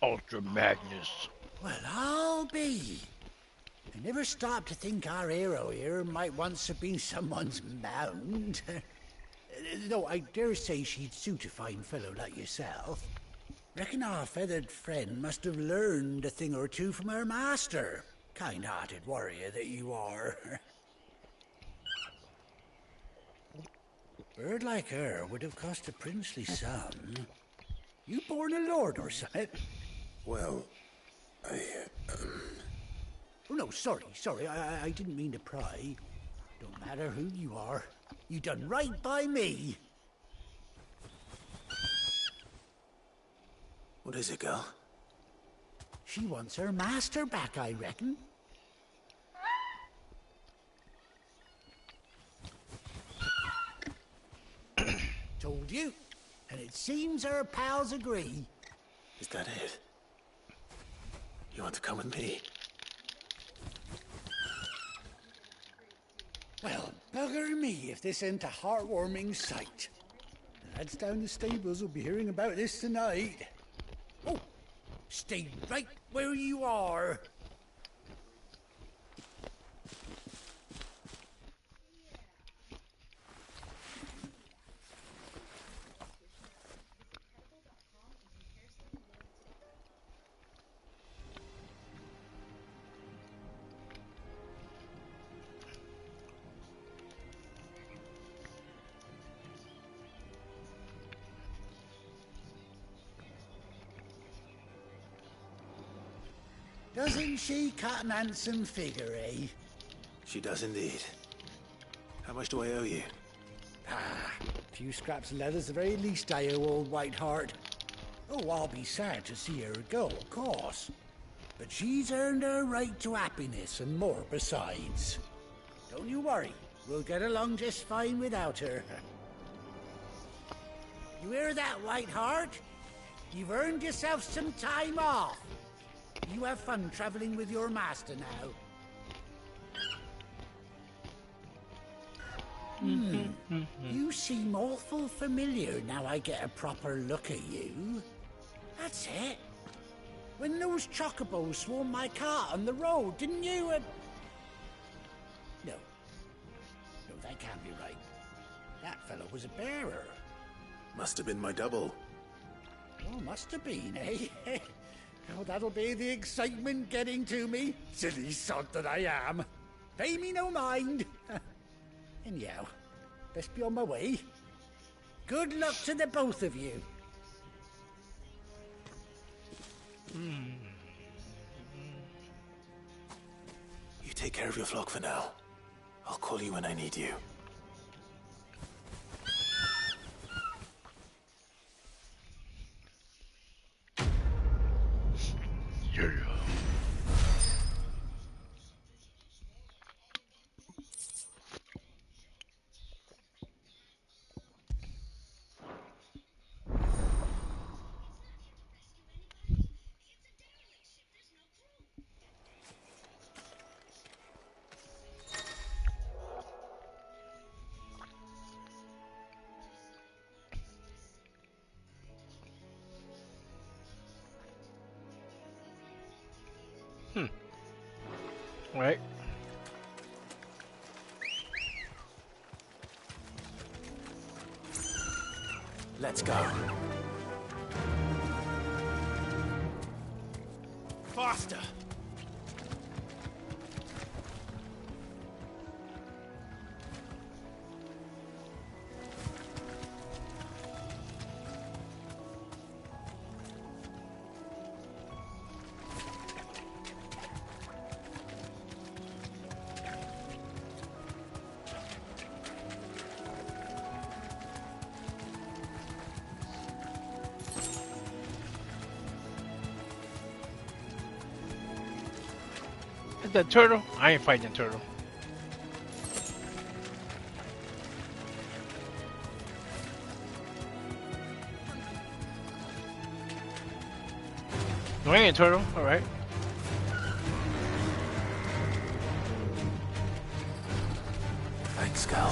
Ultra Magnus. Well, I'll be. I never stopped to think our hero here might once have been someone's mount. Though I dare say she'd suit a fine fellow like yourself. Reckon our feathered friend must have learned a thing or two from her master. Kind-hearted warrior that you are. Bird like her would have cost a princely sum. You born a lord or something? Well, Oh, no, sorry. I didn't mean to pry. Don't matter who you are. You done right by me. What is it, girl? She wants her master back, I reckon. Told you. And it seems her pals agree. Is that it? You want to come with me? Well, bugger me if this ain't a heartwarming sight. The lads down the stables will be hearing about this tonight. Oh, stay right where you are. Doesn't she cut an handsome figure, eh? She does indeed. How much do I owe you? A few scraps of leather's the very least I owe old Whiteheart. Oh, I'll be sad to see her go, of course. But she's earned her right to happiness and more besides. Don't you worry, we'll get along just fine without her. You hear that, Whiteheart? You've earned yourself some time off. You have fun traveling with your master now. You seem awful familiar now I get a proper look at you. That's it. When those chocobos swarmed my cart on the road, didn't you? No, that can't be right. That fellow was a bearer. Must have been my double. Oh, must have been, eh? Oh, that'll be the excitement getting to me. Silly sod that I am. Pay me no mind. Anyhow, best be on my way. Good luck to the both of you. You take care of your flock for now. I'll call you when I need you. Yeah. Right. Let's go. Faster! Is that turtle? I ain't fighting that turtle. No, I ain't turtle. All right. Thanks, Cal.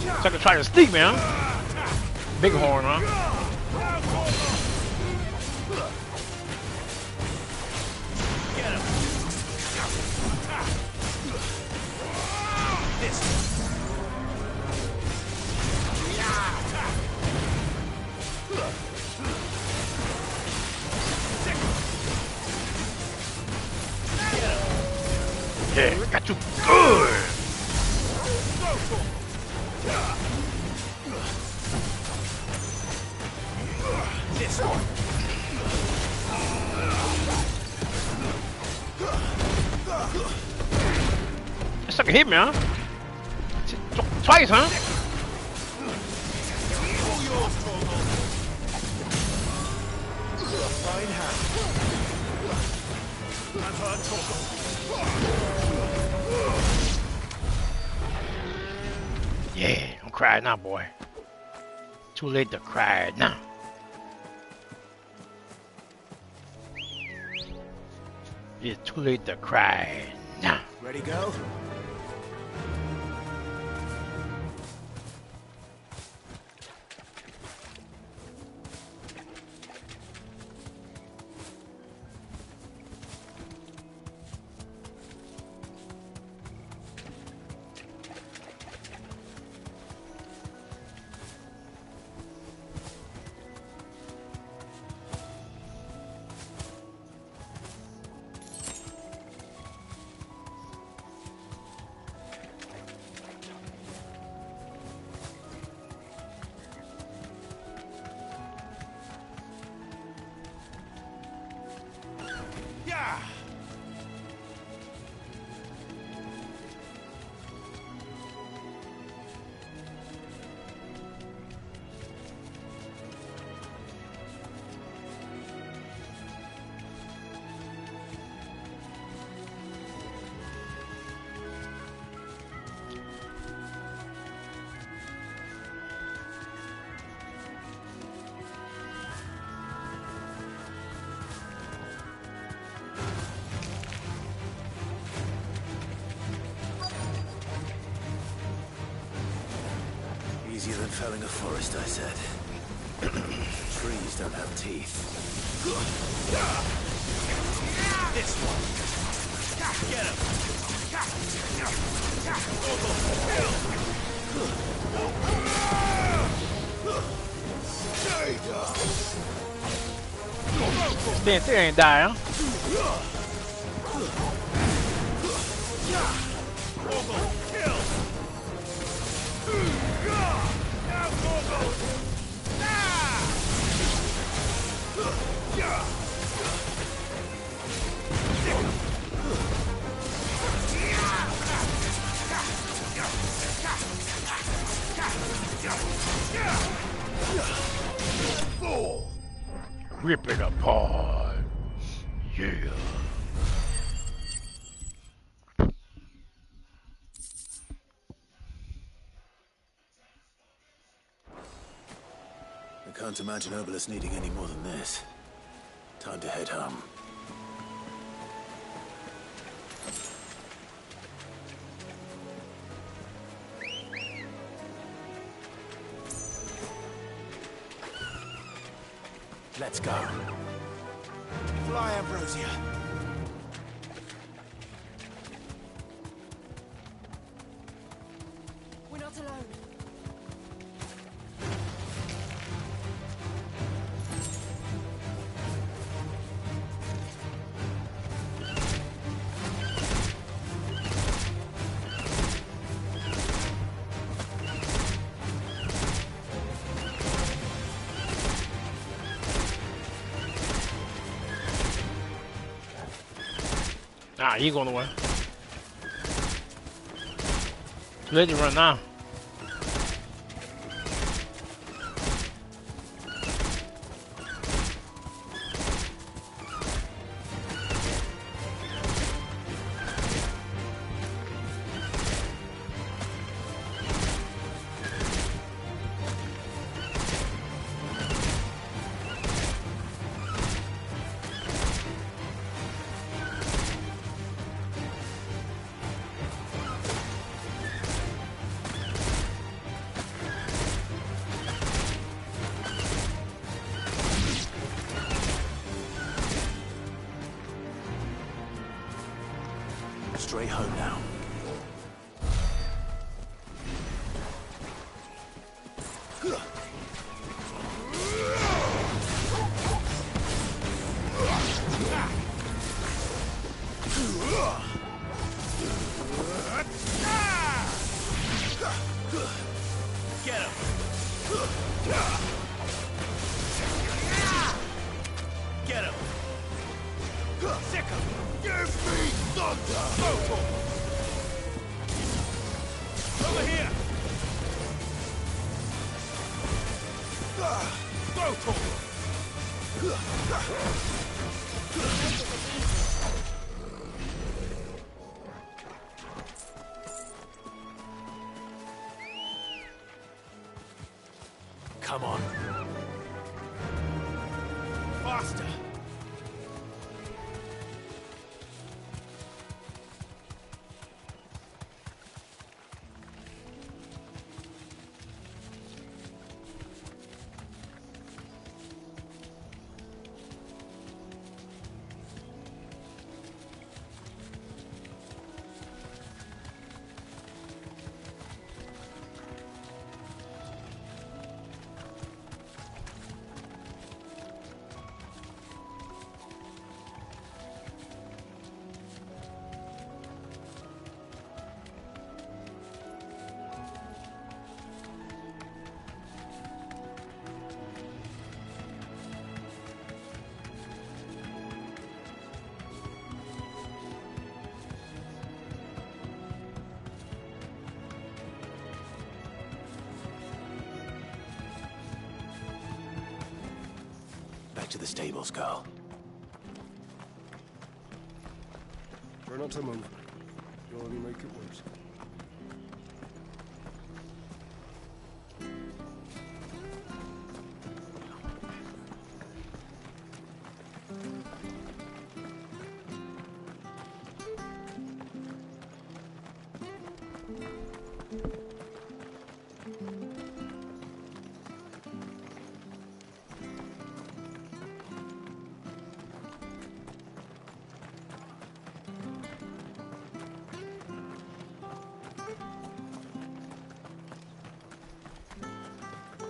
So I can try to sneak, man. Big horn, huh? Yeah, got you good. This one. That sucker hit me, huh? Twice, huh? Fine hand. I've heard talk of. Yeah, don't cry now, boy. Too late to cry now. It's too late to cry now. Ready, go? Easier than felling a forest, I said. Trees don't have teeth. This one. Get him. Damn, they ain't die, huh? Rip it apart. Yeah. I can't imagine Obelisk needing any more than this. Time to head home. Let's go. Fly, Ambrosia. We're not alone. Nah, you ain't going nowhere. Too late to run now. straight home now. Get him! Get him! Sick him! Give me thunder! Go over here! Go to him! Come on. Faster! Back to the stables, girl. Try not to move. You'll only make it worse.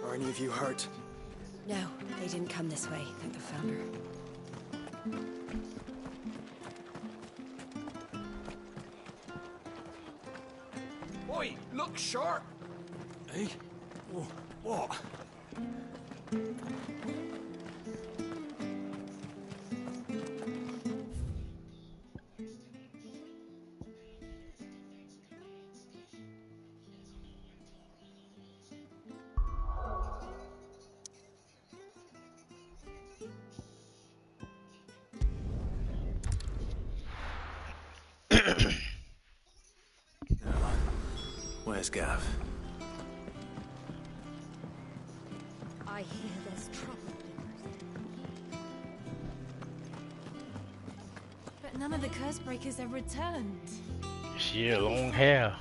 Are any of you hurt? No, they didn't come this way, thank the Founder. Oi, look sharp! Hey? What? Where's Gav? I hear there's trouble. But none of the curse breakers have returned. She had long hair.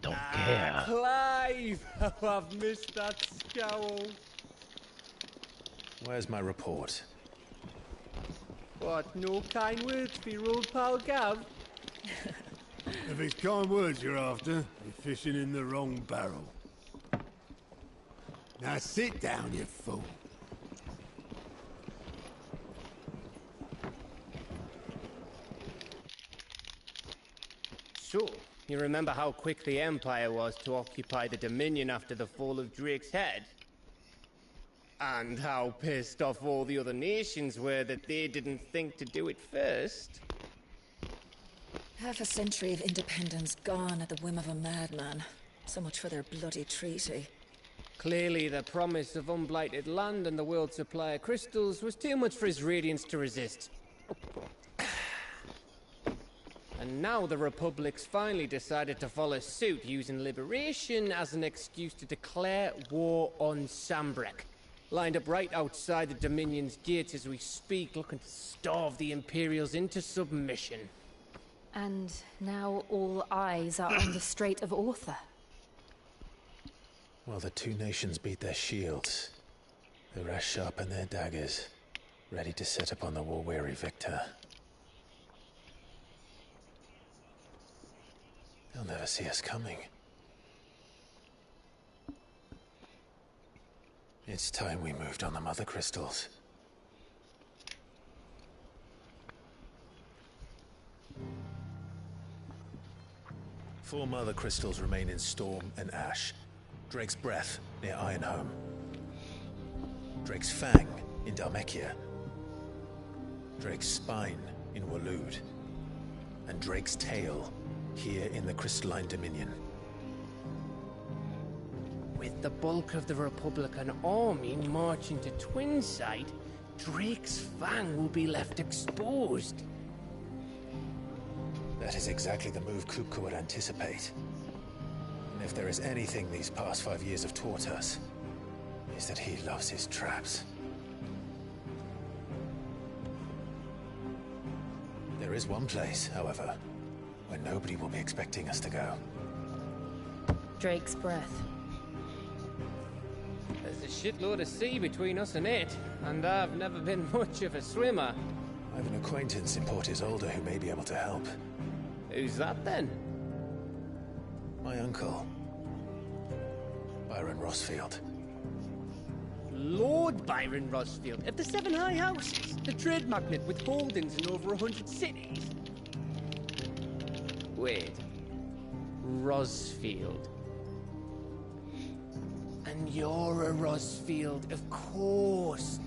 Don't care. Clive! Oh, I've missed that scowl. Where's my report? What, no kind words for your old pal Gav? If it's kind words you're after, you're fishing in the wrong barrel. Now sit down, you fool. So, you remember how quick the Empire was to occupy the Dominion after the fall of Drake's head? And how pissed off all the other nations were that they didn't think to do it first? Half a century of independence gone at the whim of a madman. So much for their bloody treaty. Clearly, the promise of unblighted land and the world's supply of crystals was too much for his radiance to resist. And now the Republic's finally decided to follow suit, using liberation as an excuse to declare war on Sambrek. Lined up right outside the Dominion's gates as we speak, looking to starve the Imperials into submission. And now all eyes are on the Strait of Author. Well, the two nations beat their shields. The rest sharpen their daggers, ready to set upon the war-weary victor. They'll never see us coming. It's time we moved on the mother crystals. Four mother crystals remain in Storm and Ash. Drake's Breath near Ironhome. Drake's Fang in Dhalmekia. Drake's Spine in Waloed. And Drake's Tail here in the Crystalline Dominion. With the bulk of the Republican army marching to Twinside, Drake's Fang will be left exposed. That is exactly the move Kupka would anticipate. And if there is anything these past 5 years have taught us, is that he loves his traps. There is one place, however, where nobody will be expecting us to go. Drake's Breath. There's a shitload of sea between us and it, and I've never been much of a swimmer. I have an acquaintance in Port Isolde who may be able to help. Who's that then? My uncle, Byron Rossfield. Lord Byron Rossfield of the Seven High Houses, the trade magnate with holdings in over 100 cities. Wait, Rossfield. And you're a Rossfield, of course.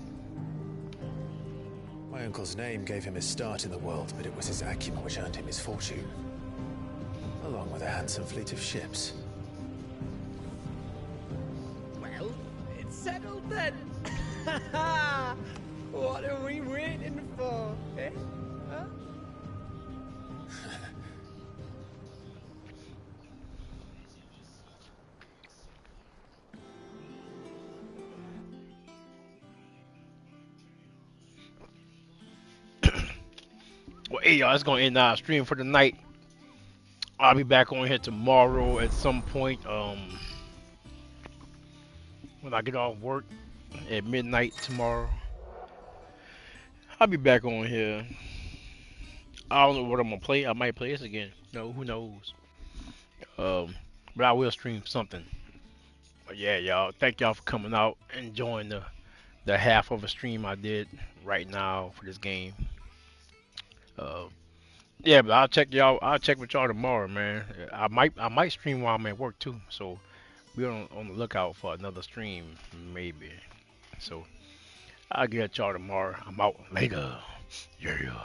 My uncle's name gave him his start in the world, but it was his acumen which earned him his fortune. Along with a handsome fleet of ships. Well, it's settled then. What are we waiting for, eh? Huh? Well, hey y'all, it's gonna end our stream for the night. I'll be back on here tomorrow at some point. When I get off work at midnight tomorrow, I'll be back on here. I don't know what I'm gonna play. I might play this again. No, who knows? But I will stream something. But yeah, y'all, thank y'all for coming out and enjoying the half of a stream I did right now for this game. Yeah, but I'll check y'all. I'll check with y'all tomorrow, man. I might stream while I'm at work too. So we're on the lookout for another stream, maybe. So I'll get at y'all tomorrow. I'm out later. Yeah.